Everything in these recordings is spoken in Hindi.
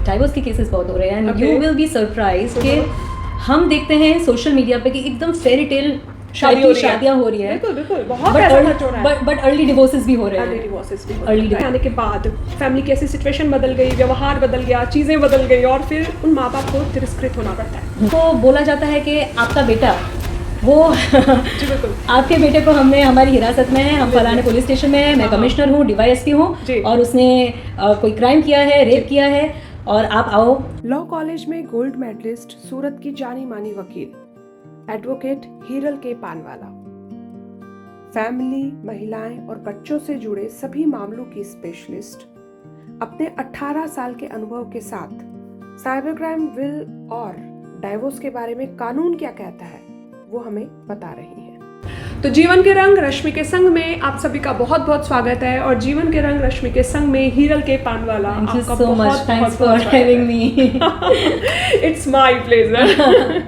डाइवोर्स के केसेस बहुत हो रहे हैं and you will be surprise कि हम देखते हैं सोशल मीडिया पे कि एकदम फेरी टेल शादियां हो रही है, बिल्कुल बहुत पैसा खर्च हो रहा है, बट अर्ली डिवोर्सेस भी हो रहे हैं। अर्ली आने के बाद फैमिली की ऐसी सिचुएशन बदल गई, व्यवहार बदल गया, चीज़ें बदल गई और फिर उन माँ बाप को तिरस्कृत होना पड़ता है। तो बोला जाता है कि आपका बेटा वो जी बिल्कुल, आपके बेटे को हमने हमारी हिरासत में है, हम फलाने पुलिस स्टेशन में है, मैं कमिश्नर हूँ, DYSP हूँ और उसने कोई क्राइम किया है, रेप किया है और आप आओ। लॉ कॉलेज में गोल्ड मेडलिस्ट, सूरत की जानी मानी वकील एडवोकेट हीरल के पानवाला, फैमिली, महिलाएं और बच्चों से जुड़े सभी मामलों की स्पेशलिस्ट, अपने 18 साल के अनुभव के साथ साइबर क्राइम, विल और डाइवोर्स के बारे में कानून क्या कहता है वो हमें बता रही हैं। तो जीवन के रंग रश्मि के संग में आप सभी का बहुत बहुत स्वागत है और जीवन के रंग रश्मि के संग में हीरल के पानवाला, आपका बहुत thanks for having me. It's my pleasure.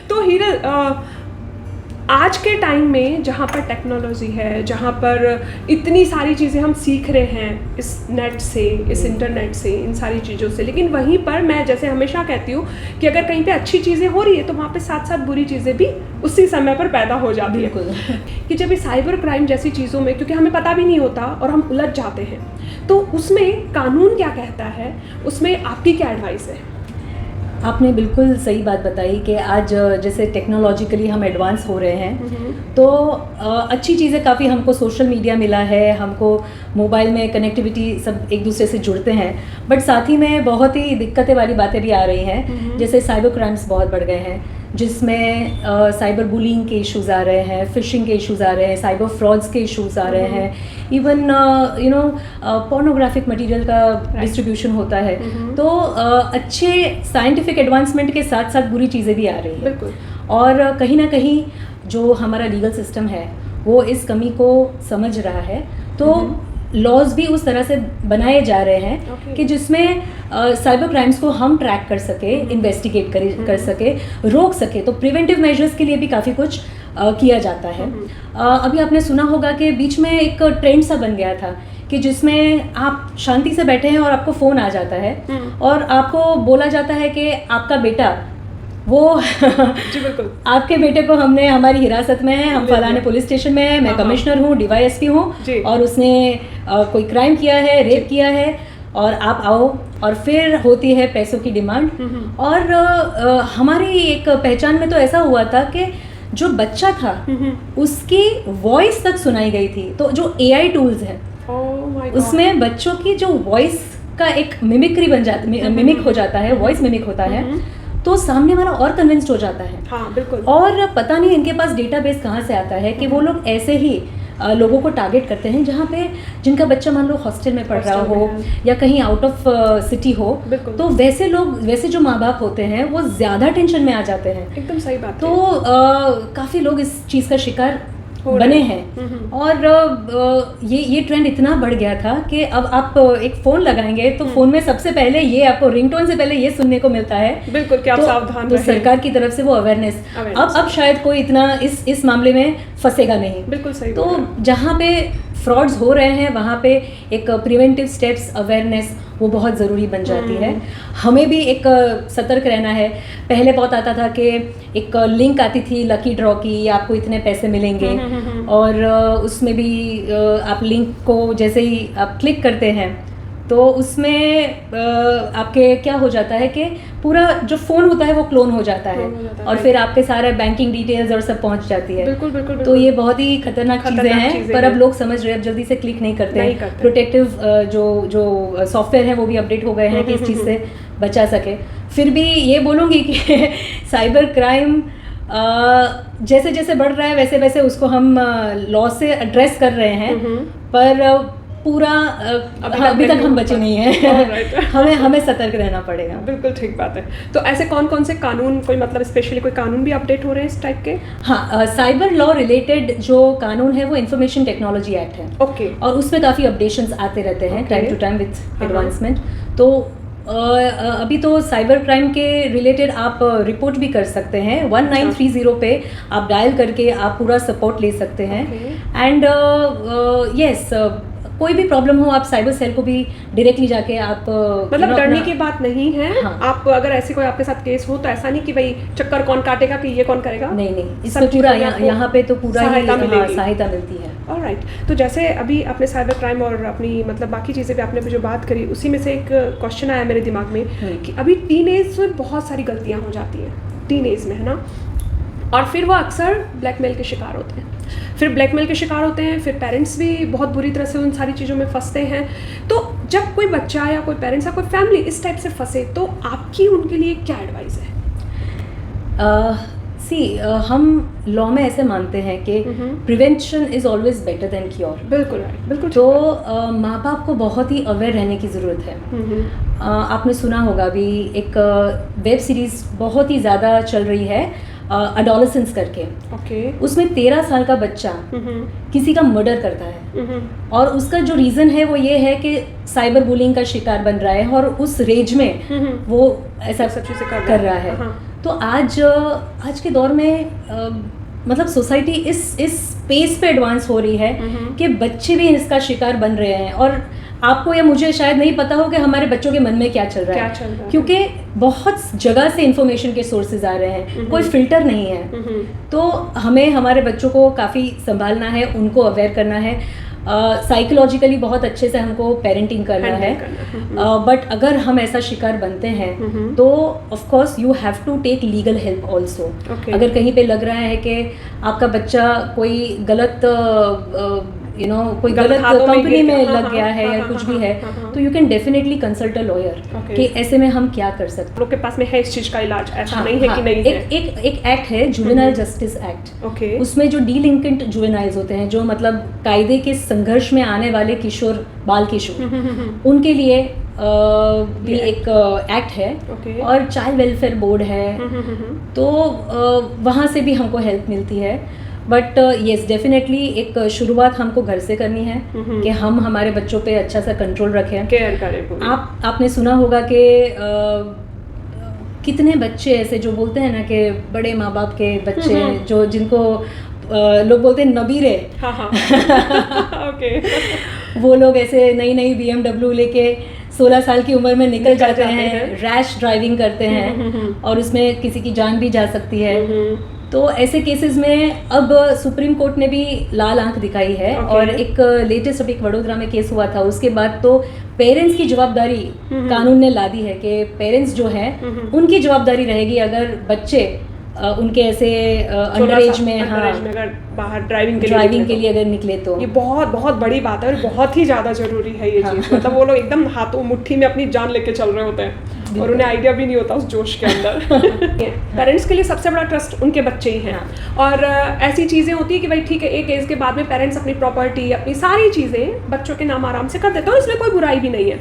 तो हीरल, आज के टाइम में जहाँ पर टेक्नोलॉजी है, जहाँ पर इतनी सारी चीज़ें हम सीख रहे हैं इस नेट से, इस इंटरनेट से, इन सारी चीज़ों से, लेकिन वहीं पर मैं जैसे हमेशा कहती हूँ कि अगर कहीं पे अच्छी चीज़ें हो रही है तो वहाँ पे साथ साथ बुरी चीज़ें भी उसी समय पर पैदा हो जाती है। कि जब ये साइबर क्राइम जैसी चीज़ों में, क्योंकि हमें पता भी नहीं होता और हम उलझ जाते हैं, तो उसमें कानून क्या कहता है, उसमें आपकी क्या एडवाइस है? आपने बिल्कुल सही बात बताई कि आज जैसे टेक्नोलॉजिकली हम एडवांस हो रहे हैं तो अच्छी चीज़ें काफ़ी हमको सोशल मीडिया मिला है, हमको मोबाइल में कनेक्टिविटी सब एक दूसरे से जुड़ते हैं, बट साथ ही में बहुत ही दिक्कतें वाली बातें भी आ रही हैं। जैसे साइबर क्राइम्स बहुत बढ़ गए हैं जिसमें साइबर बुलिंग के इश्यूज़ आ रहे हैं, फिशिंग के इश्यूज़ आ रहे हैं, साइबर फ्रॉड्स के इश्यूज़ आ रहे हैं, इवन पोर्नोग्राफिक मटेरियल का डिस्ट्रीब्यूशन होता है। तो अच्छे साइंटिफिक एडवांसमेंट के साथ साथ बुरी चीज़ें भी आ रही हैं। बिल्कुल। और कहीं ना कहीं जो हमारा लीगल सिस्टम है वो इस कमी को समझ रहा है, तो लॉज भी उस तरह से बनाए जा रहे हैं कि जिसमें साइबर क्राइम्स को हम ट्रैक कर सके, इन्वेस्टिगेट कर सके, रोक सके। तो प्रिवेंटिव मेजर्स के लिए भी काफ़ी कुछ किया जाता है। अभी आपने सुना होगा कि बीच में एक ट्रेंड सा बन गया था कि जिसमें आप शांति से बैठे हैं और आपको फ़ोन आ जाता है और आपको बोला जाता है कि आपका बेटा वो जी बिल्कुल, आपके बेटे को हमने हमारी हिरासत में है, हम फलाने पुलिस स्टेशन में है, मैं कमिश्नर हूँ, DYSP हूँ और उसने कोई क्राइम किया है, रेप किया है और आप आओ। और फिर होती है पैसों की डिमांड। और हमारी एक पहचान में तो ऐसा हुआ था कि जो बच्चा था उसकी वॉइस तक सुनाई गई थी। तो जो AI टूल्स हैं उसमें बच्चों की जो वॉइस का एक मिमिक्री बन जाता, मिमिक हो जाता है, वॉइस मिमिक होता है, तो सामने वाला और कन्विंस्ड हो जाता है। हाँ बिल्कुल। और पता नहीं इनके पास डेटाबेस कहाँ से आता है कि वो लोग ऐसे ही लोगों को टारगेट करते हैं जहाँ पे जिनका बच्चा मान लो हॉस्टल में पढ़ रहा हो या कहीं आउट ऑफ सिटी हो, तो वैसे लोग, वैसे जो माँ बाप होते हैं वो ज़्यादा टेंशन में आ जाते हैं। एकदम सही बात। तो काफ़ी लोग इस चीज़ का शिकार बने हैं। और ये ट्रेंड इतना बढ़ गया था कि अब आप एक फ़ोन लगाएंगे तो फ़ोन में सबसे पहले ये आपको रिंगटोन से पहले ये सुनने को मिलता है। बिल्कुल कि आप सावधान तो सरकार की तरफ से वो अवेयरनेस अब शायद कोई इतना इस मामले में फंसेगा नहीं। बिल्कुल सही। तो जहाँ पे फ्रॉड्स हो रहे हैं वहाँ पे एक प्रिवेंटिव स्टेप्स, अवेयरनेस वो बहुत ज़रूरी बन जाती है। हमें भी एक सतर्क रहना है। पहले बहुत आता था कि एक लिंक आती थी लकी ड्रॉ की, आपको इतने पैसे मिलेंगे और उसमें भी आप लिंक को जैसे ही आप क्लिक करते हैं तो उसमें आपके क्या हो जाता है कि पूरा जो फ़ोन होता है वो क्लोन हो जाता है और फिर आपके सारे बैंकिंग डिटेल्स और सब पहुंच जाती है। बिल्कुल। तो ये बहुत ही खतरनाक चीज़ें हैं, पर अब लोग समझ रहे हैं, अब जल्दी से क्लिक नहीं करते। प्रोटेक्टिव जो सॉफ्टवेयर है वो भी अपडेट हो गए हैं कि इस चीज़ से बचा सके। फिर भी ये बोलूँगी कि साइबर क्राइम जैसे जैसे बढ़ रहा है वैसे वैसे उसको हम लॉ से एड्रेस कर रहे हैं, पर पूरा अभी तक हम बचे नहीं हैं। हमें सतर्क रहना पड़ेगा। बिल्कुल ठीक बात है। तो ऐसे कौन कौन से कानून, कोई मतलब स्पेशली कोई कानून भी अपडेट हो रहे हैं इस टाइप के? हाँ, साइबर लॉ रिलेटेड जो कानून है वो इंफॉर्मेशन टेक्नोलॉजी एक्ट है। ओके। और उसमें काफ़ी अपडेशंस आते रहते हैं time to time with advancement. तो अभी तो साइबर क्राइम के रिलेटेड आप रिपोर्ट भी कर सकते हैं। 1930 पे आप डायल करके आप पूरा सपोर्ट ले सकते हैं। एंड यस, कोई भी प्रॉब्लम हो आप साइबर सेल को भी डायरेक्टली जाके आप मतलब डरने की बात नहीं है। हाँ। आप अगर ऐसे कोई आपके साथ केस हो तो ऐसा नहीं कि भाई चक्कर कौन काटेगा कि ये कौन करेगा, नहीं, इसमें पूरा यहाँ पे तो पूरा सहायता मिलती है। ऑलराइट, तो जैसे अभी आपने साइबर क्राइम और अपनी मतलब बाकी चीज़ें भी आपने जो बात करी, उसी में से एक क्वेश्चन आया मेरे दिमाग में कि अभी टीनेज में बहुत सारी गलतियाँ हो जाती हैं टीनेज में, है ना, और फिर वो अक्सर ब्लैकमेल के शिकार होते हैं, फिर पेरेंट्स भी बहुत बुरी तरह से उन सारी चीज़ों में फंसते हैं। तो जब कोई बच्चा या कोई पेरेंट्स या कोई फैमिली इस टाइप से फंसे तो आपकी उनके लिए क्या एडवाइस है? हम लॉ में ऐसे मानते हैं कि prevention is always better than cure. बिल्कुल राइट, बिल्कुल। तो माँ बाप को बहुत ही अवेयर रहने की ज़रूरत है। आपने सुना होगा अभी एक वेब सीरीज़ बहुत ही ज़्यादा चल रही है एडोलेसेंस करके। उसमें 13 साल का बच्चा किसी का मर्डर करता है और उसका जो रीज़न है वो ये है कि साइबर बुलिंग का शिकार बन रहा है और उस रेज में वो ऐसा सब चीज़ें कर रहा है। तो आज के दौर में मतलब सोसाइटी इस स्पेस पे एडवांस हो रही है कि बच्चे भी इसका शिकार बन रहे हैं और आपको या मुझे शायद नहीं पता हो कि हमारे बच्चों के मन में क्या चल रहा है, क्योंकि बहुत जगह से इंफॉर्मेशन के सोर्सेज आ रहे हैं, कोई फिल्टर नहीं है। तो हमें हमारे बच्चों को काफ़ी संभालना है, उनको अवेयर करना है, साइकोलॉजिकली बहुत अच्छे से हमको पेरेंटिंग करना है। बट अगर हम ऐसा शिकार बनते हैं तो of course you have to take legal help also. अगर कहीं पे लग रहा है कि आपका बच्चा कोई गलत कोई गलत कंपनी में लग गया है या कुछ भी है, तो you can definitely consult a lawyer कि ऐसे में हम क्या कर सकते हैं। लोग के पास में है इस चीज का इलाज, ऐसा नहीं है कि नहीं है। एक एक्ट है जुवेनाइल जस्टिस एक्ट। उसमें जो डीलिंक्वेंट जुवेनाइल्स होते हैं, जो मतलब कायदे के संघर्ष में आने वाले किशोर, बाल किशोर, उनके लिए भी एक एक्ट है और चाइल्ड वेलफेयर बोर्ड है, तो वहाँ से भी हमको हेल्प मिलती है। बट येस डेफिनेटली एक शुरुआत हमको घर से करनी है कि हम हमारे बच्चों पे अच्छा सा कंट्रोल रखें, केयर करें। आपने सुना होगा कि कितने बच्चे ऐसे जो बोलते हैं ना कि बड़े माँ बाप के बच्चे जो जिनको लोग बोलते हैं नबीरे। वो लोग ऐसे नई BMW लेके 16 साल की उम्र में निकल जाते हैं, रैश ड्राइविंग करते हैं और उसमें किसी की जान भी जा सकती है। तो ऐसे केसेस में अब सुप्रीम कोर्ट ने भी लाल आंख दिखाई है और एक लेटेस्ट अभी एक वडोदरा में केस हुआ था, उसके बाद तो पेरेंट्स की जवाबदारी कानून ने ला दी है कि पेरेंट्स जो है उनकी जवाबदारी रहेगी अगर बच्चे उनके ऐसे अंडर एज में अगर बाहर ड्राइविंग के लिए अगर निकले तो ये बहुत बहुत बड़ी बात है और बहुत ही ज़्यादा ज़रूरी है ये चीज़। मतलब वो लोग एकदम हाथों मुट्ठी में अपनी जान लेके चल रहे होते हैं और उन्हें आइडिया भी नहीं होता उस जोश के अंदर। पेरेंट्स के लिए सबसे बड़ा ट्रस्ट उनके बच्चे ही हैं। और ऐसी चीज़ें होती है कि भाई ठीक है, एक एज के बाद में पेरेंट्स अपनी प्रॉपर्टी, अपनी सारी चीज़ें बच्चों के नाम आराम से कर देते हैं और इसमें कोई बुराई भी नहीं है।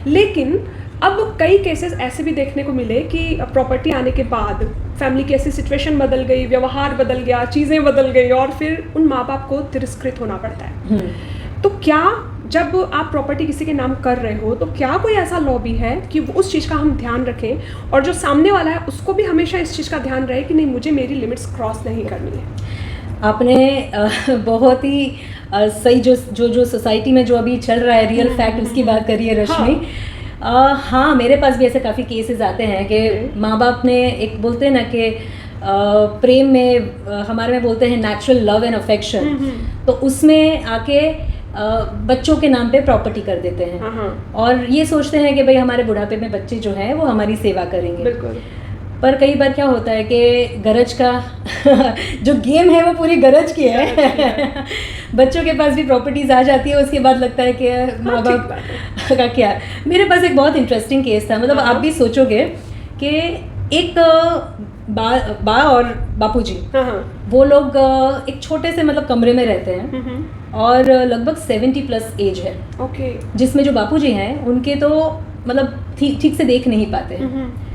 लेकिन अब कई केसेस ऐसे भी देखने को मिले कि प्रॉपर्टी आने के बाद फैमिली की ऐसी सिचुएशन बदल गई, व्यवहार बदल गया, चीज़ें बदल गई और फिर उन माँ बाप को तिरस्कृत होना पड़ता है। तो क्या जब आप प्रॉपर्टी किसी के नाम कर रहे हो तो क्या कोई ऐसा लॉ भी है कि उस चीज़ का हम ध्यान रखें और जो सामने वाला है उसको भी हमेशा इस चीज़ का ध्यान रहे कि नहीं, मुझे मेरी लिमिट्स क्रॉस नहीं करनी है? आपने बहुत ही सही जो सोसाइटी में जो अभी चल रहा है रियल फैक्ट उसकी बात करी है रश्मि। हाँ, मेरे पास भी ऐसे काफ़ी केसेस आते हैं कि माँ बाप ने एक बोलते हैं ना कि प्रेम में हमारे में बोलते हैं नेचुरल लव एंड अफेक्शन, तो उसमें आके बच्चों के नाम पे प्रॉपर्टी कर देते हैं और ये सोचते हैं कि भाई हमारे बुढ़ापे में बच्चे जो हैं वो हमारी सेवा करेंगे। बिल्कुल। पर कई बार क्या होता है कि गरज का जो गेम है वो पूरी गरज की है। बच्चों के पास भी प्रॉपर्टीज आ जाती है, उसके बाद लगता है कि माँ बाप का क्या। मेरे पास एक बहुत इंटरेस्टिंग केस था, मतलब आप भी सोचोगे कि एक बा और बापूजी वो लोग एक छोटे से मतलब कमरे में रहते हैं और लगभग 70+ एज है। जिसमें जो बापूजी हैं उनके तो मतलब ठीक से देख नहीं पाते हैं।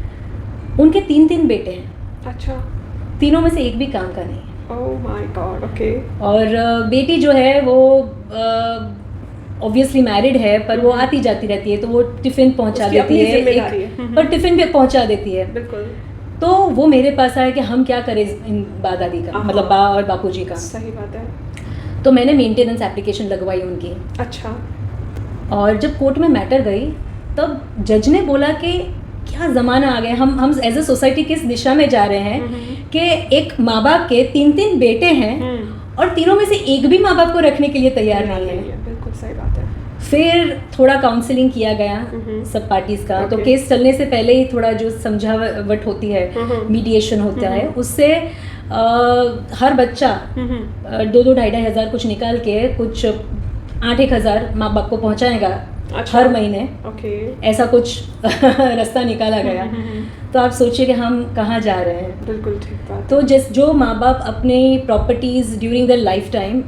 उनके 3 बेटे हैं। अच्छा। तीनों में से एक भी काम का नहीं। Oh my God. ओके। और बेटी जो है वो ऑब्वियसली मैरिड है, पर वो आती जाती रहती है, तो वो टिफिन पहुंचा देती है, पर टिफिन भी पहुंचा देती है। बिल्कुल। तो वो मेरे पास आया कि हम क्या करें इन बा दादी का, मतलब बा और बापूजी का। सही बात है। तो मैंने मेंटेनेंस एप्लीकेशन लगवाई उनकी। अच्छा। और जब कोर्ट में मैटर गई तब जज ने बोला कि क्या ज़माना आ गया, हम एज अ सोसाइटी किस दिशा में जा रहे हैं कि एक माँ बाप के 3 बेटे हैं और तीनों में से एक भी माँ बाप को रखने के लिए तैयार नहीं है। बिल्कुल सही बात है। फिर थोड़ा काउंसलिंग किया गया सब पार्टीज का, तो केस चलने से पहले ही थोड़ा जो समझावट होती है, मीडिएशन होता है, उससे हर बच्चा 2-2, 2,500 हज़ार कुछ निकाल के कुछ 8-1 हज़ार माँ बाप को पहुँचाएगा हर महीने। ऐसा कुछ रास्ता निकाला गया। तो आप सोचिए कि हम कहाँ जा रहे हैं। बिल्कुल ठीक बात। तो जो माँ बाप अपने properties during their life time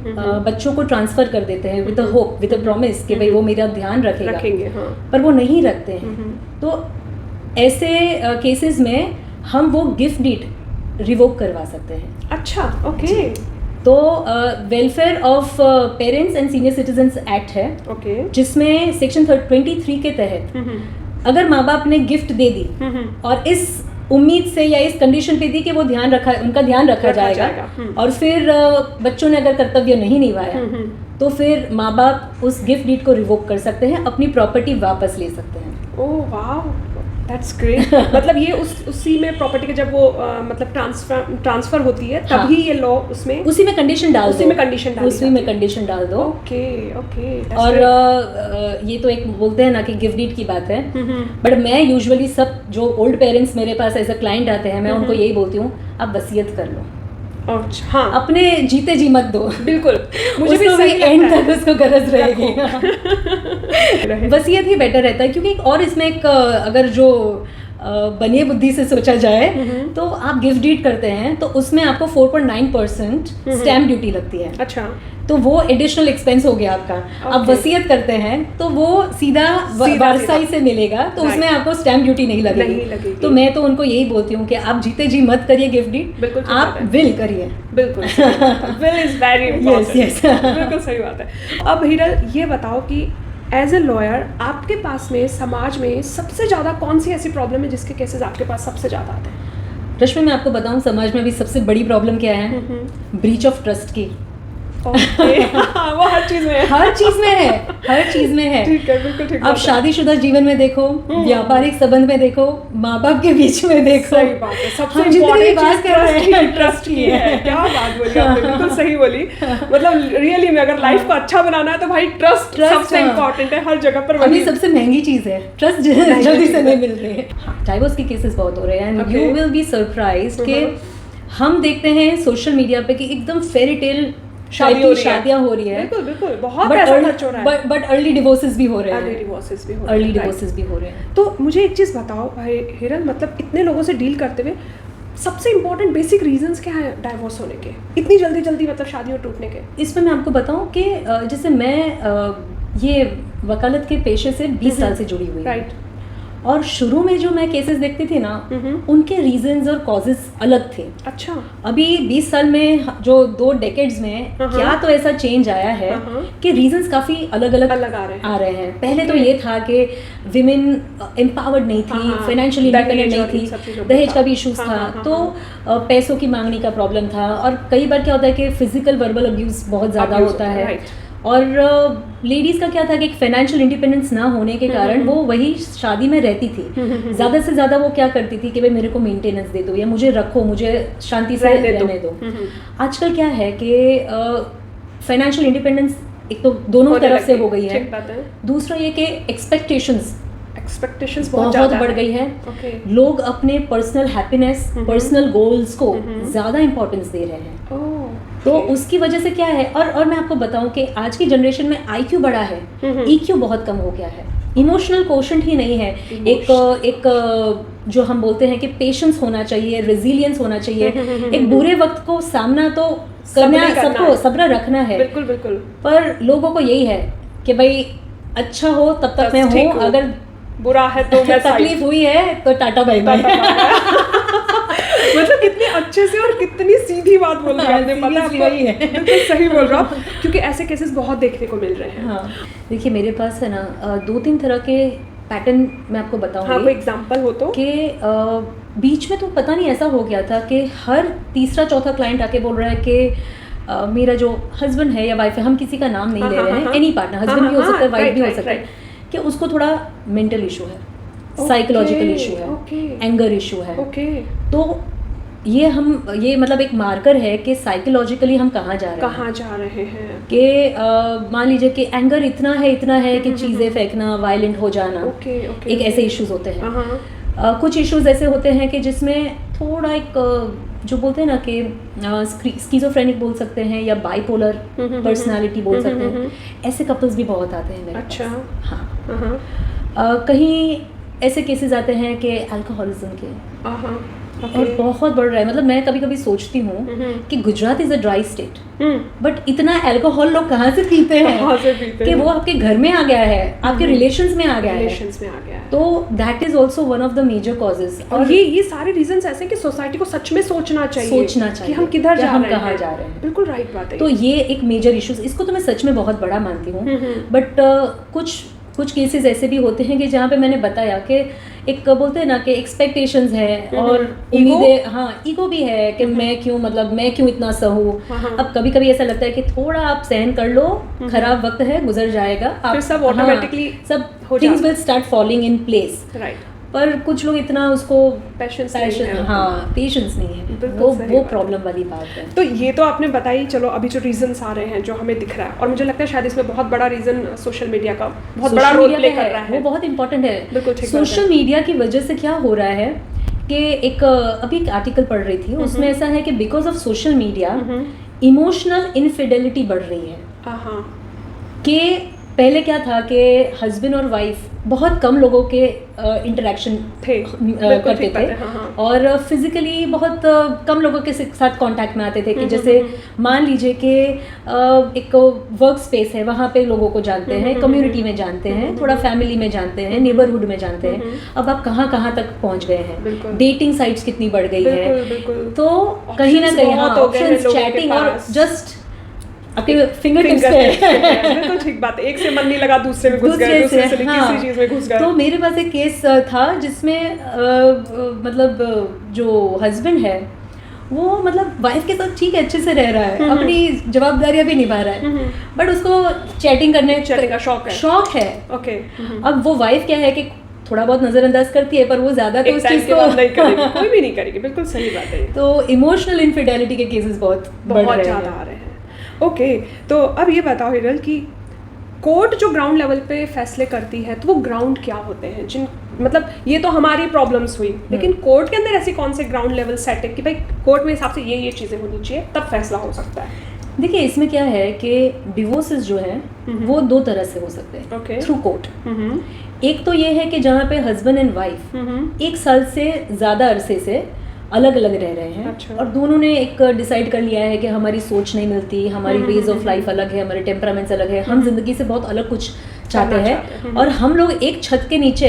बच्चों को ट्रांसफर कर देते हैं with a hope, with a promise कि भाई वो मेरा ध्यान रखेंगे, हाँ। पर वो नहीं रखते हैं। तो ऐसे केसेस में हम वो गिफ्ट डीड रिवोक करवा सकते हैं। अच्छा, ओके। तो welfare of parents and senior citizens act है, जिसमें सेक्शन 23 के तहत अगर माँ बाप ने गिफ्ट दे दी और इस उम्मीद से या इस कंडीशन पे दी कि वो उनका ध्यान रखा जाएगा और फिर बच्चों ने अगर कर्तव्य नहीं निभाया तो फिर माँ बाप उस गिफ्ट डीड को रिवोक कर सकते हैं, अपनी प्रॉपर्टी वापस ले सकते हैं। ओह वाह, दैट्स ग्रेट। मतलब ये उसी में प्रॉपर्टी के जब वो मतलब ट्रांसफर होती है तभी ये लॉ उसमें उसी में कंडीशन डाल दो। ओके। और ये तो एक बोलते हैं ना कि गिफ्ट डीड की बात है, बट मैं यूजुअली सब जो ओल्ड पेरेंट्स मेरे पास एज अ क्लाइंट आते हैं, मैं उनको यही बोलती हूँ, आप वसीयत कर लो। हाँ, अपने जीते जी मत दो। बिल्कुल, मुझे भी सही एंड तक उसको गरज रहेगी। वसीयत ही बेटर रहता है, क्योंकि और इसमें एक अगर जो बनिए बुद्धि से सोचा जाए तो आप गिफ्ट डीड करते हैं तो उसमें आपको 4.9% स्टैम्प ड्यूटी लगती है। अच्छा, तो वो एडिशनल एक्सपेंस हो गया आपका। आप वसीयत करते हैं तो वो सीधा वारसाई से मिलेगा, तो उसमें आपको स्टैम्प ड्यूटी नहीं लगेगी। तो मैं तो उनको यही बोलती हूँ कि आप जीते जी मत करिए गिफ्ट डीड, आप विल करिए। बिल्कुल, विल इज वेरी इम्पोर्टेंट। बिल्कुल सही बात है। अब हिरल ये बताओ कि एज ए लॉयर आपके पास में समाज में सबसे ज़्यादा कौन सी ऐसी प्रॉब्लम है जिसके केसेस आपके पास सबसे ज़्यादा आते हैं? रश्मि, मैं आपको बताऊं समाज में अभी सबसे बड़ी प्रॉब्लम क्या है? ब्रीच ऑफ ट्रस्ट की। वो हर चीज में है। हर चीज में है। ठीक है, बिल्कुल ठीक। अब शादीशुदा जीवन में देखो, व्यापारिक संबंध में देखो, माँ बाप के बीच में देखो। सही बात है। सबसे इम्पोर्टेंट बात कर रहे हैं ट्रस्ट की है। क्या बात बोली आपने, बिल्कुल सही बोली। मतलब रियली में अगर लाइफ को अच्छा बनाना है तो भाई ट्रस्ट सबसे इम्पोर्टेंट है हर जगह पर। वही सबसे महंगी चीज है, ट्रस्ट जल्दी से नहीं मिल रही है। डाइवोर्स के केसेस बहुत हो रहे हैं and you will be surprised कि हम देखते हैं सोशल मीडिया पे कि एकदम फेरी टेल शादियां हो रही है। बिल्कुल, बहुत पैसा खर्च हो रहा है। बट अर्ली डिवोर्सेस भी हो रहे हैं। डिवोर्सेस भी हो रहे हैं। तो मुझे एक चीज़ बताओ भाई हिरल, मतलब इतने लोगों से डील करते हुए सबसे इम्पोर्टेंट बेसिक रीजंस क्या है डाइवोर्स होने के, इतनी जल्दी मतलब शादियों टूटने के? इसमें मैं आपको बताऊं कि जैसे मैं ये वकालत के पेशे से 20 साल से जुड़ी हुई हूं, और शुरू में जो मैं केसेस देखती थी ना, उनके रीजंस और कॉजेस अलग थे। अच्छा, अभी 20 साल में जो 2 डेकेड्स में क्या तो ऐसा चेंज आया है कि रीजंस काफी अलग आ रहे हैं। पहले तो ये था कि विमेन एम्पावर्ड नहीं थी, फाइनेंशियली इंडिपेंडेंट नहीं थी, दहेज का भी इशूज था, तो पैसों की मांगने का प्रॉब्लम था, और कई बार क्या होता है कि फिजिकल वर्बल अब्यूज बहुत ज्यादा होता है। और लेडीज़ का क्या था कि एक फाइनेंशियल इंडिपेंडेंस ना होने के कारण वो वही शादी में रहती थी। ज़्यादा से ज़्यादा वो क्या करती थी कि भाई मेरे को मेंटेनेंस दे दो या मुझे रखो, मुझे शांति से रहने दो। आजकल क्या है कि फाइनेंशियल इंडिपेंडेंस एक तो दोनों तरफ से हो गई है, दूसरा ये कि एक्सपेक्टेशंस बहुत बढ़ गई है। लोग अपने पर्सनल हैप्पीनेस, पर्सनल गोल्स को ज़्यादा इम्पोर्टेंस दे रहे हैं। तो उसकी वजह से क्या है, और मैं आपको बताऊं कि आज की जनरेशन में IQ बढ़ा है, EQ बहुत कम हो गया है, इमोशनल कोशेंट ही नहीं है। एक जो हम बोलते हैं कि पेशेंस होना चाहिए, रेजिलियंस होना चाहिए। एक बुरे वक्त को सामना तो करना, सबको सब्र रखना है। बिल्कुल। पर लोगों को यही है कि भाई अच्छा हो तब तक मैं हूँ, अगर बुरा है तो मैं तकलीफ हुई है तो टाटा बाय बाय। मतलब कितने अच्छे से और कितनी सीधी बात बोल रही है, पता है, बिल्कुल सही बोल रहा हूँ, क्योंकि ऐसे केसेस बहुत देखने को मिल रहे हैं। हाँ, देखिए मेरे पास है ना 2-3 तरह के पैटर्न मैं आपको बताऊंगी। हाँ, कोई एग्जांपल हो तो? कि बीच में तो पता नहीं ऐसा हो गया था कि हर तीसरा चौथा क्लाइंट आके बोल रहा है कि मेरा जो हस्बैंड है या वाइफ है, हम किसी का नाम नहीं ले रहे हैं, एनी पार्टनर, हस्बैंड भी हो सकता है, वाइफ भी हो सकता है, कि उसको थोड़ा मेंटल इशू है, साइकोलॉजिकल इशू है, एंगर इशू है, तो ये मतलब एक मार्कर है कि साइकोलॉजिकली हम कहाँ जा रहे हैं कि मान लीजिए कि एंगर इतना है कि चीज़ें फेंकना, वायलेंट हो जाना, एक ऐसे इश्यूज होते हैं। कुछ इश्यूज ऐसे होते हैं कि जिसमें थोड़ा एक जो बोलते हैं ना कि स्किज़ोफ्रेनिक बोल सकते हैं या बाइपोलर पर्सनालिटी बोल सकते हैं, ऐसे कपल्स भी बहुत आते हैं मेरे पास। हाँ, कहीं ऐसे केसेस आते हैं कि अल्कोहलिज्म के, और बहुत बढ़ रहा है। मतलब मैं कभी कभी सोचती हूँ कि Gujarat is a dry state, but इतना अल्कोहल लोग कहाँ से पीते हैं कि वो आपके घर में आ गया है, आपके रिलेशंस में आ गया है। तो that is also one of the major causes. और ये सारे रीजंस ऐसे कि सोसाइटी को सच में सोचना चाहिए कि हम किधर जा रहे हैं, कहाँ जा रहे हैं। बिल्कुल राइट बात है। तो ये एक मेजर इशूज, इसको तो मैं सच में बहुत बड़ा मानती हूँ, बट कुछ केसेस ऐसे भी होते हैं कि जहाँ पे मैंने बताया कि एक बोलते हैं ना कि एक्सपेक्टेशंस है और उम्मीदें, हाँ ईगो भी है कि मैं क्यों इतना सहूं। अब कभी कभी ऐसा लगता है कि थोड़ा आप सहन कर लो, खराब वक्त है, गुजर जाएगा, फिर सब ऑटोमेटिकली सब things will start falling in place. Right. पर कुछ लोग इतना उसको पेशेंस नहीं है, वो प्रॉब्लम वाली बात है। तो ये तो आपने बताई, चलो अभी जो रीजंस आ रहे हैं जो हमें दिख रहा है, और मुझे लगता है शायद इसमें बहुत बड़ा रीजन सोशल मीडिया का बहुत बड़ा रोल प्ले कर रहा है, वो बहुत इंपॉर्टेंट है। बिल्कुल सोशल मीडिया की वजह से क्या हो रहा है कि अभी एक आर्टिकल पढ़ रही थी, उसमें ऐसा है कि because of social media emotional infidelity बढ़ रही है। कि पहले क्या था कि हस्बैंड और वाइफ बहुत कम लोगों के इंटरेक्शन करते थे, और फिजिकली बहुत कम लोगों के साथ कांटेक्ट में आते थे। कि जैसे मान लीजिए कि एक वर्क स्पेस है, वहाँ पे लोगों को जानते हैं, कम्युनिटी में जानते हैं, थोड़ा फैमिली में जानते हैं, नेबरहुड में जानते हैं। अब आप कहाँ तक पहुँच गए हैं, डेटिंग साइट्स कितनी बढ़ गई है, तो कहीं ना कहीं ऑप्शंस, चैटिंग और जस्ट आपके फिंगर टिप्स पे। बिल्कुल ठीक बात है, एक से मन नहीं लगा दूसरे में घुस गए, दूसरे से किसी चीज में घुस गए। तो मेरे पास एक केस था जिसमें मतलब जो हस्बैंड है वो मतलब वाइफ के साथ ठीक है, अच्छे से रह रहा है, अपनी जवाबदारियां भी निभा रहा है, बट उसको चैटिंग करने का शौक है। ओके। अब वो वाइफ क्या है कि थोड़ा बहुत नजरअंदाज करती है, पर वो ज्यादा तो उस चीज को नहीं करेगी, कोई भी नहीं करेगी। बिल्कुल सही बात है। तो इमोशनल इनफिडेलिटी के केसेस बहुत ज्यादा आ रहे हैं। ओके, तो अब ये बताओ हिरल कि कोर्ट जो ग्राउंड लेवल पे फैसले करती है, तो वो ग्राउंड क्या होते हैं? मतलब ये तो हमारी प्रॉब्लम्स हुई, लेकिन कोर्ट के अंदर ऐसी कौन से ग्राउंड लेवल सेट है कि भाई कोर्ट में हिसाब से ये चीज़ें होनी चाहिए, तब फैसला हो सकता है? देखिए, इसमें क्या है कि डिवोर्सेस जो हैं वो दो तरह से हो सकते हैं थ्रू कोर्ट। एक तो ये है कि जहाँ पे हस्बैंड एंड वाइफ 1 साल से ज़्यादा अरसे से अलग अलग रह रहे हैं। अच्छा। और दोनों ने एक डिसाइड कर लिया है कि हमारी सोच नहीं मिलती, हमारी वेज ऑफ लाइफ अलग है, हमारे टेम्परामेंट्स अलग है, हम जिंदगी से बहुत अलग कुछ चाहते हैं, और हम लोग एक छत के नीचे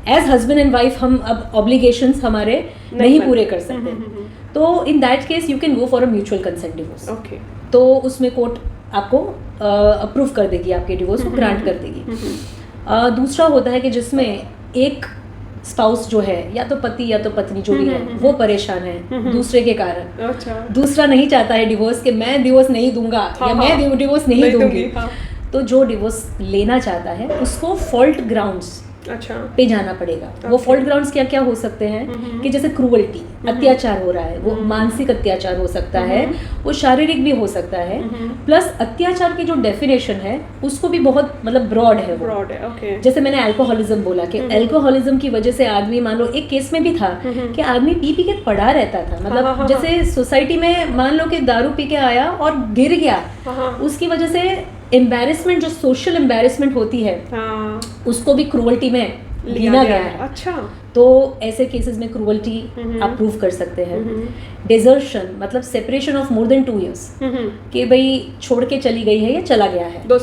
एज हस्बैंड एंड वाइफ हम अब ऑब्लिगेशंस हमारे नहीं पूरे कर सकते। तो in that case you can go for a mutual consent divorce. Okay. तो उसमें कोर्ट आपको अप्रूव कर देगी, आपके डिवोर्स को ग्रांट कर देगी। दूसरा होता है कि जिसमें एक स्पाउस जो है, या तो पति या तो पत्नी जो भी है, वो परेशान है दूसरे के कारण। अच्छा। दूसरा नहीं चाहता है डिवोर्स, कि मैं डिवोर्स नहीं दूंगा या मैं डिवोर्स नहीं दूंगी। तो जो डिवोर्स लेना चाहता है उसको फॉल्ट ग्राउंड्स पे जाना पड़ेगा। वो फॉल्ट ग्राउंड्स क्या क्या हो सकते हैं कि जैसे क्रूअल्टी, अत्याचार हो रहा है, वो मानसिक अत्याचार हो सकता है, वो शारीरिक भी हो सकता है, प्लस अत्याचार की जो डेफिनेशन है उसको भी बहुत मतलब ब्रॉड है। ब्रॉड है, ओके। जैसे मैंने अल्कोहलिज्म बोला कि अल्कोहलिज्म की वजह से आदमी, मान लो एक केस में भी था कि आदमी पी के पड़ा रहता था, मतलब जैसे सोसाइटी में मान लो कि दारू पी के आया और गिर गया, उसकी वजह से एम्बैरेसमेंट, जो सोशल एम्बैरेसमेंट होती है, उसको भी क्रूअल्टी में गिना गया है। अच्छा। तो ऐसे केसेस में क्रूअल्टी आप प्रूव कर सकते हैं। डिजर्शन मतलब separation of more than 2 years, कि भाई छोड़ के चली गई है या चला गया है, 2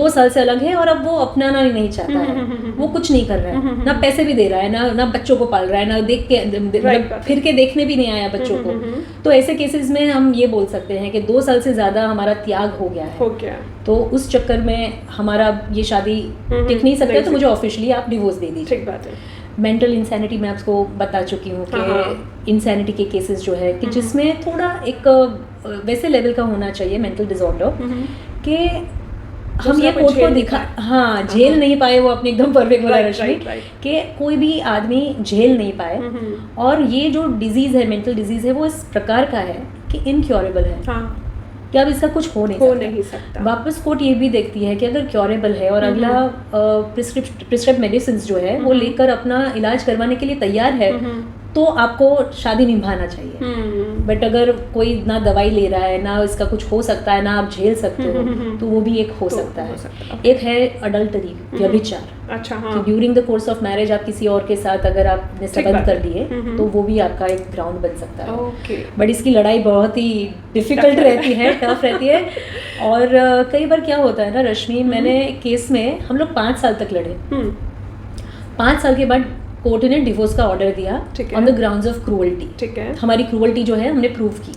साल से अलग है, और अब वो अपनाना ही नहीं चाहता है, वो कुछ नहीं कर रहा है, ना पैसे भी दे रहा है, ना बच्चों को पाल रहा है, ना देख के फिर के देखने भी नहीं आया बच्चों को। तो ऐसे केसेस में हम ये बोल सकते हैं कि 2 साल से ज्यादा हमारा त्याग हो गया है, तो उस चक्कर में हमारा ये शादी टिक नहीं सकता, तो मुझे ऑफिशियली आप डिवोर्स दे दीजिए। ठीक बात है। मेंटल इंसैनिटी मैं आपको बता चुकी हूँ कि इंसैनिटी के केसेस जो है कि जिसमें थोड़ा एक वैसे लेवल का होना चाहिए मेंटल डिसऑर्डर कि हम ये कोर्ट को दिखा, हाँ, झेल नहीं पाए वो अपने एकदम परफेक्ट वाला रश्मि कि कोई भी आदमी झेल नहीं पाए। और ये जो डिजीज़ है, मेंटल डिजीज़ है, वो इस प्रकार का है कि इनक्योरेबल है, कि अब इसका कुछ हो नहीं सकता। वापस कोर्ट ये भी देखती है कि अगर क्योरेबल है और अगला प्रिस्क्रिप्ट मेडिसिन जो है वो लेकर अपना इलाज करवाने के लिए तैयार है तो आपको शादी निभाना चाहिए। बट अगर कोई ना दवाई ले रहा है, ना इसका कुछ हो सकता है, ना आप झेल सकते हो, तो वो भी एक हो सकता है। एक है अडल्टरी, व्यभिचार। अच्छा, हाँ। कि during the course of marriage आप किसी और के साथ अगर आपने संबंध कर लिए तो वो भी आपका एक ग्राउंड बन सकता है। बट इसकी लड़ाई बहुत ही डिफिकल्ट रहती है, टफ रहती है। और कई बार क्या होता है ना रश्मि, मैंने केस में हम लोग 5 साल तक लड़े। 5 साल के बाद कोर्ट ने डिवोर्स का ऑर्डर दिया on the grounds of cruelty. ठीक है, हमारी क्रूअल्टी जो है हमने प्रूव की।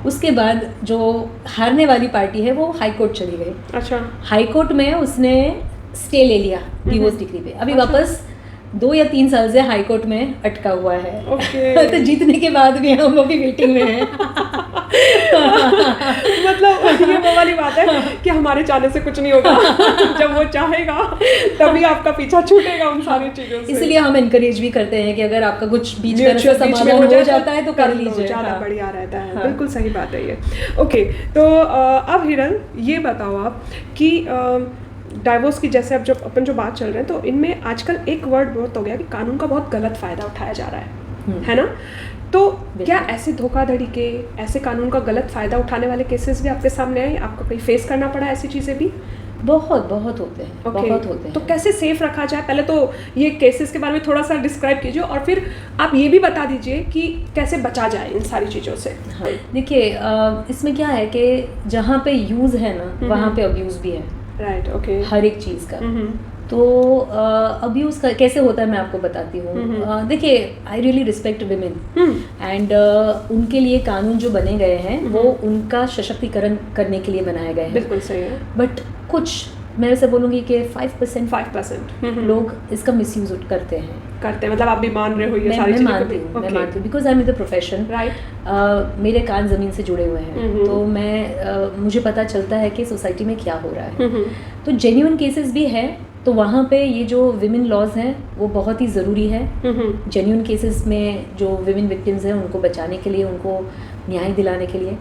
उसके बाद जो हारने वाली पार्टी है वो हाई कोर्ट चली गई। अच्छा, हाई कोर्ट में उसने स्टे ले लिया डिवोर्स डिग्री पे। अभी वापस 2 या 3 साल से हाई कोर्ट में अटका हुआ है। तो जीतने के बाद भी हम लोग की वेटिंग में है। मतलब ये वो वाली बात है कि हमारे चाहने से कुछ नहीं होगा। जब वो चाहेगा तभी आपका पीछा छूटेगा उन सारी चीजों से। इसलिए हम एनकरेज भी करते हैं कि अगर आपका कुछ बीच में समाधान हो जाता है तो कर लीजिए, ज़्यादा बढ़िया रहता है। बिल्कुल सही बात है ये। ओके, तो अब हिरन ये बताओ आप कि डाइवोर्स की जैसे अब जब अपन जो बात चल रहे हैं तो इनमें आजकल एक वर्ड बहुत हो गया कि कानून का बहुत गलत फ़ायदा उठाया जा रहा है ना? तो क्या ऐसे धोखाधड़ी के, ऐसे कानून का गलत फ़ायदा उठाने वाले केसेस भी आपके सामने आए? आपको कहीं फेस करना पड़ा ऐसी चीज़ें भी? बहुत होते हैं। बहुत होते हैं। तो कैसे सेफ रखा जाए? पहले तो ये केसेस के बारे में थोड़ा सा डिस्क्राइब कीजिए और फिर आप ये भी बता दीजिए कि कैसे बचा जाए इन सारी चीज़ों से। हाँ, देखिए इसमें क्या है कि जहाँ पे यूज़ है ना वहाँ पे अब्यूज़ भी है। Right, okay. हर एक चीज़ का। तो अब्यूज़ का कैसे होता है मैं आपको बताती हूँ। देखिए, I really respect women and उनके लिए कानून जो बने गए हैं वो उनका सशक्तिकरण करने के लिए बनाए गए हैं। बिल्कुल सही है। बट कुछ मैं ऐसे बोलूँगी कि 5% लोग इसका मिसयूज करते हैं। मतलब आप भी मान रहे हो ये सारी चीज़ें? मैं मानती हूँ because I am in the profession. Right, मेरे कान ज़मीन से जुड़े हुए हैं तो मैं मुझे पता चलता है कि सोसाइटी में क्या हो रहा है। तो जेन्युइन केसेस भी है तो वहाँ पे ये जो विमेन लॉज हैं वो बहुत ही ज़रूरी है। जेन्युइन केसेस में जो विमेन विक्टिम्स हैं उनको बचाने के लिए, उनको न्याय दिलाने के लिए।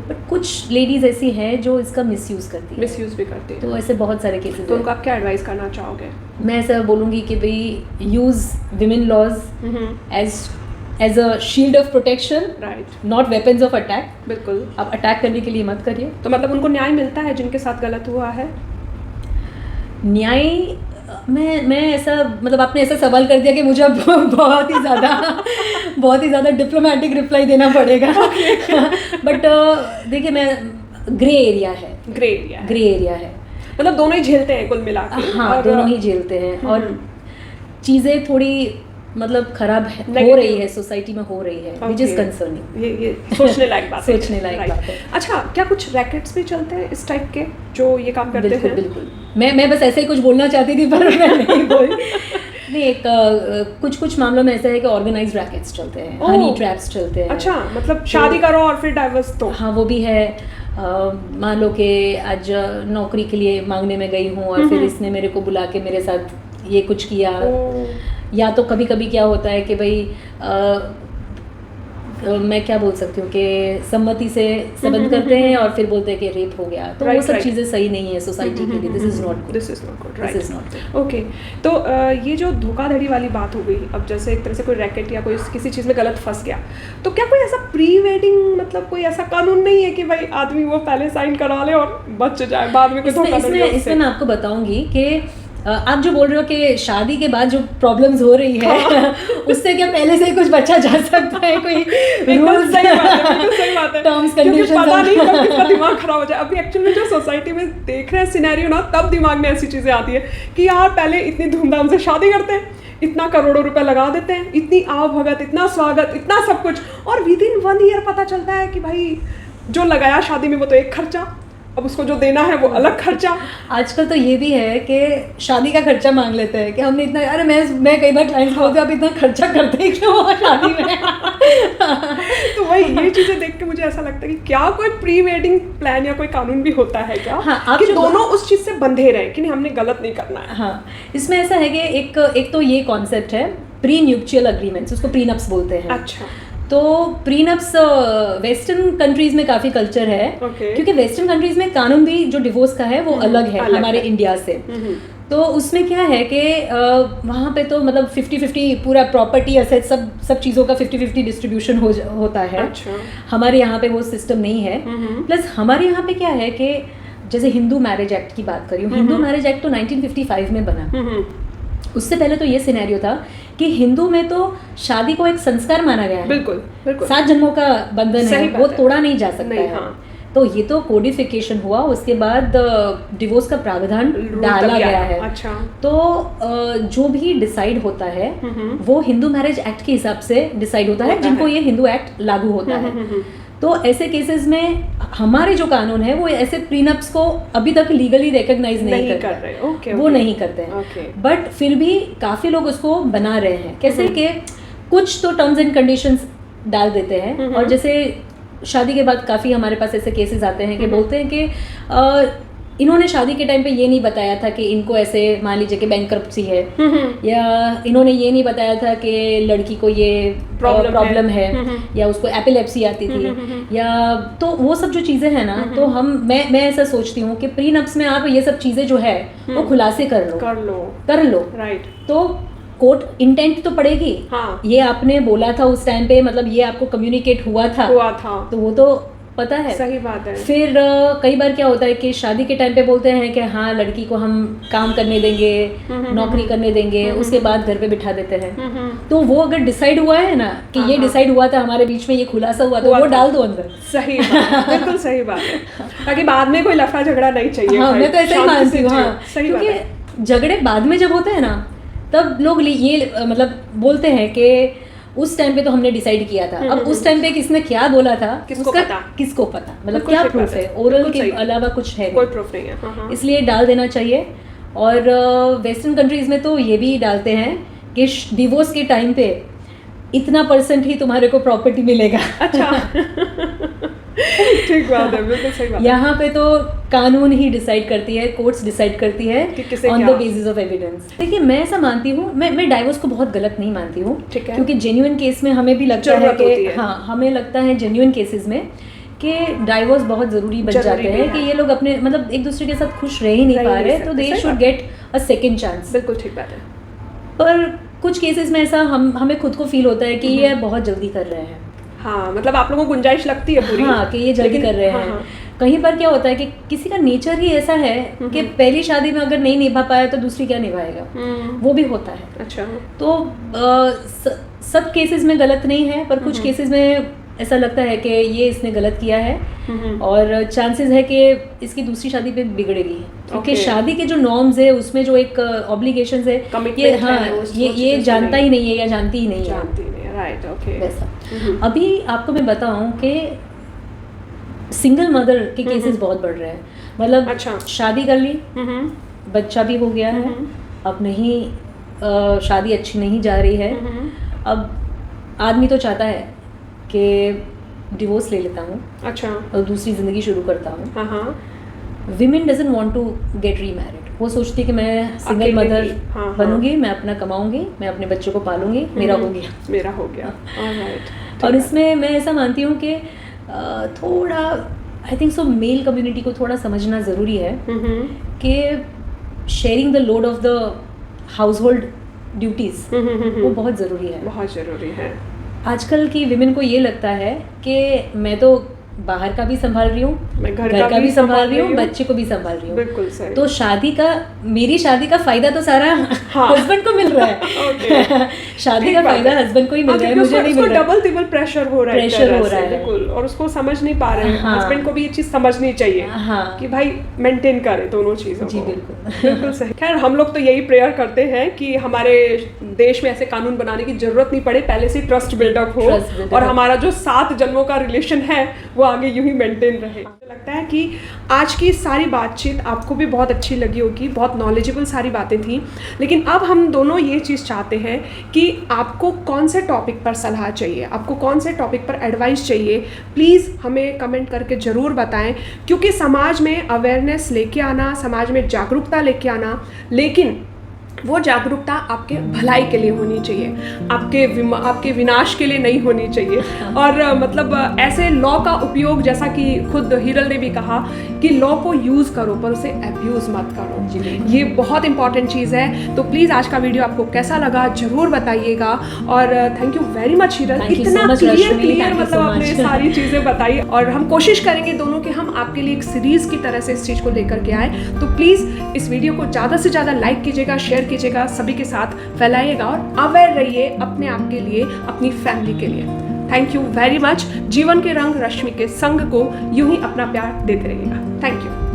बट कुछ लेडीज ऐसी हैं जो इसका मिसयूज़ करती है। मिसयूज़ भी करती है। तो ऐसे बहुत सारे केसेस हैं। तो उनको आप क्या एडवाइस करना चाहोगे? मैं ऐसा बोलूँगी कि भाई use women laws as a shield of protection, right, not weapons of attack. बिल्कुल, आप अटैक करने के लिए मत करिए। तो मतलब उनको न्याय मिलता है जिनके साथ गलत हुआ है? न्याय मैं ऐसा मतलब आपने ऐसा सवाल कर दिया कि मुझे अब बहुत ही ज़्यादा डिप्लोमेटिक रिप्लाई देना पड़ेगा। बट देखिए, मैं ग्रे एरिया है। मतलब दोनों ही झेलते हैं कुल मिला के। हाँ, दोनों ही झेलते हैं और चीज़ें थोड़ी मतलब खराब हो रही है, सोसाइटी में हो रही है, विच इज़ कंसर्निंग। ये सोचने लायक बात है। सोचने लायक बात है। अच्छा, क्या कुछ रैकेट्स भी चलते हैं इस टाइप के जो ये काम करते हैं? बिल्कुल। मैं बस ऐसे ही कुछ बोलना चाहती थी पर मैं नहीं बोली। नहीं, एक कुछ मामलों में ऐसा है कि ऑर्गेनाइज्ड रैकेट्स चलते हैं, हनी ट्रैप्स चलते हैं। अच्छा, मतलब शादी करो और फिर डाइवर्स दो। हाँ, वो भी है। मान लो कि आज नौकरी के लिए मांगने में गई हूँ और फिर इसने मेरे को बुला के मेरे साथ ये कुछ किया। या तो कभी कभी क्या होता है कि भाई मैं क्या बोल सकती हूँ कि सम्मति से संबंध करते हैं और फिर बोलते हैं कि रेप हो गया। तो वो सब चीज़ें सही नहीं है सोसाइटी के लिए। This is not good. Okay, तो ये जो धोखाधड़ी वाली बात हो गई, अब जैसे एक तरह से कोई रैकेट या कोई किसी चीज़ में गलत फंस गया, तो क्या कोई ऐसा प्री वेडिंग मतलब कोई ऐसा कानून नहीं है कि भाई आदमी वो पहले साइन करा ले और बच जाए बाद में कोई धोखाधड़ी? इसमें मैं आपको बताऊंगी कि आप जो बोल रहे हो कि शादी के बाद जो प्रॉब्लम्स हो रही है उससे क्या पहले से ही कुछ बचा जा सकता है? कोई रूल्स? सही बात है। टर्म्स कंडीशंस, पता नहीं कब किसका दिमाग खराब हो जाए। अभी एक्चुअली जो सोसाइटी में देख रहे हैं सिनेरियो ना, तब दिमाग में ऐसी चीजें आती है कि यार पहले इतनी धूमधाम से शादी करते हैं, इतना करोड़ों रुपए लगा देते हैं, इतनी आव भगत, इतना स्वागत, इतना सब कुछ, और विद इन 1 ईयर पता चलता है कि भाई जो लगाया शादी में वो तो एक खर्चा, अब उसको जो देना है वो अलग खर्चा। आजकल तो ये भी है कि शादी का खर्चा मांग लेते हैं कि हमने इतना, अरे मैं कई बार क्लाइंट्स बोलते हैं आप इतना खर्चा करते हैं क्यों शादी में। तो वही ये चीज़ें देख के मुझे ऐसा लगता है कि क्या कोई प्री वेडिंग प्लान या कोई कानून भी होता है क्या? हाँ, कि दोनों उस चीज़ से बंधे रहे कि नहीं हमने गलत नहीं करना है। हाँ, इसमें ऐसा है कि एक तो ये कॉन्सेप्ट है प्री न्यूक्चुअल अग्रीमेंट्स, उसको प्रीनप्स बोलते हैं। अच्छा। तो प्रीनप्स वेस्टर्न कंट्रीज में काफ़ी कल्चर है, क्योंकि वेस्टर्न कंट्रीज में कानून भी जो डिवोर्स का है वो अलग है हमारे इंडिया से। तो उसमें क्या है कि वहाँ पे तो मतलब 50-50 पूरा प्रॉपर्टी एसेट सब चीज़ों का 50-50 डिस्ट्रीब्यूशन होता है। अच्छा। हमारे यहाँ पे वो सिस्टम नहीं है। प्लस हमारे यहाँ पे क्या है कि जैसे हिंदू मैरिज एक्ट की बात करी, हिंदू मैरिज एक्ट तो 1955 में बना। उससे पहले तो ये सिनेरियो था कि हिंदू में तो शादी को एक संस्कार माना गया है। बिल्कुल बिल्कुल 7 जन्मों का बंधन है, वो तोड़ा नहीं जा सकता है। हाँ। तो ये तो कोडिफिकेशन हुआ, उसके बाद डिवोर्स का प्रावधान डाला गया है। अच्छा। तो जो भी डिसाइड होता है वो हिंदू मैरिज एक्ट के हिसाब से डिसाइड होता है, जिनको ये हिंदू एक्ट लागू होता है। तो ऐसे केसेस में हमारे जो कानून है वो ऐसे प्रीनप्स को अभी तक लीगली रिकॉग्नाइज नहीं कर रहे, वो नहीं करते हैं। बट फिर भी काफ़ी लोग उसको बना रहे हैं। कैसे कि कुछ तो टर्म्स एंड कंडीशंस डाल देते हैं, और जैसे शादी के बाद काफ़ी हमारे पास ऐसे केसेस आते हैं कि बोलते हैं कि इन्होंने शादी के टाइम पे ये नहीं बताया था कि इनको ऐसे मान लीजिए कि बैंकरप्सी है, या इन्होंने ये नहीं बताया था कि लड़की को ये प्रॉब्लम है, या उसको एपिलेप्सी आती थी, या तो वो सब जो चीज़ें हैं ना, तो मैं ऐसा सोचती हूँ कि प्रीनप्स में आप ये सब चीज़ें जो है वो खुलासे कर लो। राइट। तो कोर्ट इंटेंट तो पड़ेगी। हाँ। ये आपने बोला था उस टाइम पे, मतलब ये आपको कम्युनिकेट हुआ था तो वो तो पता है। सही बात है। फिर कई बार क्या होता है कि शादी के टाइम पे बोलते हैं कि हाँ लड़की को हम काम करने देंगे, नौकरी करने देंगे, उसके बाद घर पे बिठा देते हैं। तो वो अगर डिसाइड हुआ है ना कि ये डिसाइड हुआ था हमारे बीच में, ये खुलासा हुआ तो वो डाल दो अंदर। सही बात, बिल्कुल सही बात है, ताकि बाद में कोई लफड़ा झगड़ा नहीं चाहिए। हाँ, मैं तो ऐसा ही मानती हूँ। हाँ, क्योंकि झगड़े बाद में जब होते हैं ना, तब लोग ये मतलब बोलते हैं कि उस टाइम पे तो हमने डिसाइड किया था। अब उस टाइम पे किसने क्या बोला था किसको पता, मतलब क्या प्रूफ है? ओरल के अलावा कुछ है कोई प्रूफ नहीं है। हाँ। इसलिए डाल देना चाहिए। और वेस्टर्न कंट्रीज में तो ये भी डालते हैं कि डिवोर्स के टाइम पे इतना % ही तुम्हारे को प्रॉपर्टी मिलेगा। अच्छा। ठीक बात है, बिल्कुल सही बात है। यहाँ पे तो कानून ही डिसाइड करती है, कोर्ट्स डिसाइड करती है on the basis of evidence. देखिए मैं ऐसा मानती हूँ, मैं डाइवोर्स को बहुत गलत नहीं मानती हूँ, क्योंकि जेन्युइन केस में हमें भी लगता है कि हाँ, हमें लगता है जेन्युइन केसेस में कि डाइवोर्स बहुत ज़रूरी बन जाते हैं कि ये लोग अपने मतलब एक दूसरे के साथ खुश रह ही नहीं पा रहे, तो they should get a second chance. बिल्कुल ठीक बात है। पर कुछ केसेस में ऐसा हमें खुद को फील होता है कि ये बहुत जल्दी कर रहे हैं। हाँ, मतलब आप लोगों को गुंजाइश लगती है पूरी। हाँ, कि ये जल्दी कर रहे हैं। कहीं पर क्या होता है कि किसी का नेचर ही ऐसा है कि पहली शादी में अगर नहीं निभा पाया तो दूसरी क्या निभाएगा, वो भी होता है। अच्छा। तो सब केसेस में गलत नहीं है, पर कुछ केसेस में ऐसा लगता है कि ये इसने गलत किया है, और चांसेस है कि इसकी दूसरी शादी पे बिगड़ेगी, क्योंकि शादी के जो नॉर्म्स है उसमें जो एक ऑब्लिगेशंस है, ये हाँ ये जानता ही नहीं है या जानती ही नहीं है। Right, okay. वैसा अभी आपको मैं बताऊं कि सिंगल मदर के केसेस बहुत बढ़ रहे हैं। मतलब अच्छा, शादी कर ली, बच्चा भी हो गया है, अब नहीं शादी अच्छी नहीं जा रही है, अब आदमी तो चाहता है कि डिवोर्स ले लेता हूँ, अच्छा, और दूसरी ज़िंदगी शुरू करता हूँ। Women doesn't want to get remarried. वो सोचती है कि मैं सिंगल मदर बनूंगी, मैं अपना कमाऊंगी, मैं अपने बच्चों को पालूंगी, मेरा हो गया। और इसमें मैं ऐसा मानती हूँ कि थोड़ा I think so male community को थोड़ा समझना ज़रूरी है कि sharing the load of the household duties वो बहुत ज़रूरी है, बहुत ज़रूरी है। आजकल की विमेन को ये लगता है कि मैं तो बाहर का भी संभाल रही हूँ, मैं घर का भी संभाल रही हूँ, बच्चे को भी संभाल रही हूँ। बिल्कुल सही। तो मेरी शादी का फायदा तो सारा हस्बैंड को मिल रहा है। शादी का फायदा हस्बैंड को ही मिल रहा है, मुझे नहीं मिल रहा है। डबल प्रेशर हो रहा है, बिल्कुल। और उसको समझ नहीं पा रहे हैं। हस्बैंड को भी ये चीज समझनी चाहिए कि भाई मेंटेन करे दोनों चीजों को। बिल्कुल सही। खैर हम लोग तो यही प्रेयर करते हैं कि हमारे देश में ऐसे कानून बनाने की जरूरत नहीं पड़े, पहले से ट्रस्ट बिल्डअप हो, और हमारा जो 7 जन्मों का रिलेशन है वो आगे यूं ही मेंटेन रहे। मुझे लगता है कि आज की सारी बातचीत आपको भी बहुत अच्छी लगी होगी, बहुत नॉलेजेबल सारी बातें थी। लेकिन अब हम दोनों ये चीज़ चाहते हैं कि आपको कौन से टॉपिक पर सलाह चाहिए, आपको कौन से टॉपिक पर एडवाइस चाहिए, प्लीज़ हमें कमेंट करके ज़रूर बताएं। क्योंकि समाज में अवेयरनेस लेके आना, समाज में जागरूकता लेके आना, लेकिन वो जागरूकता आपके भलाई के लिए होनी चाहिए, आपके विनाश के लिए नहीं होनी चाहिए। और मतलब ऐसे लॉ का उपयोग, जैसा कि खुद हीरल ने भी कहा कि लॉ को यूज़ करो पर उसे अब्यूज़ मत करो। ये बहुत इंपॉर्टेंट चीज़ है। तो प्लीज़ आज का वीडियो आपको कैसा लगा ज़रूर बताइएगा। और thank you very much Hiral, इतना क्लियर मतलब आपने सारी चीज़ें बताई। और हम कोशिश करेंगे दोनों कि हम आपके लिए एक सीरीज़ की तरह से इस चीज़ को लेकर के आए। तो प्लीज़ इस वीडियो को ज़्यादा से ज़्यादा लाइक कीजिएगा, शेयर कीजिएगा, सभी के साथ फैलाइएगा और अवेयर रहिए अपने आप के लिए, अपनी फैमिली के लिए। Thank you very much. जीवन के रंग रश्मि के संग को यूं ही अपना प्यार देते रहिएगा। Thank you.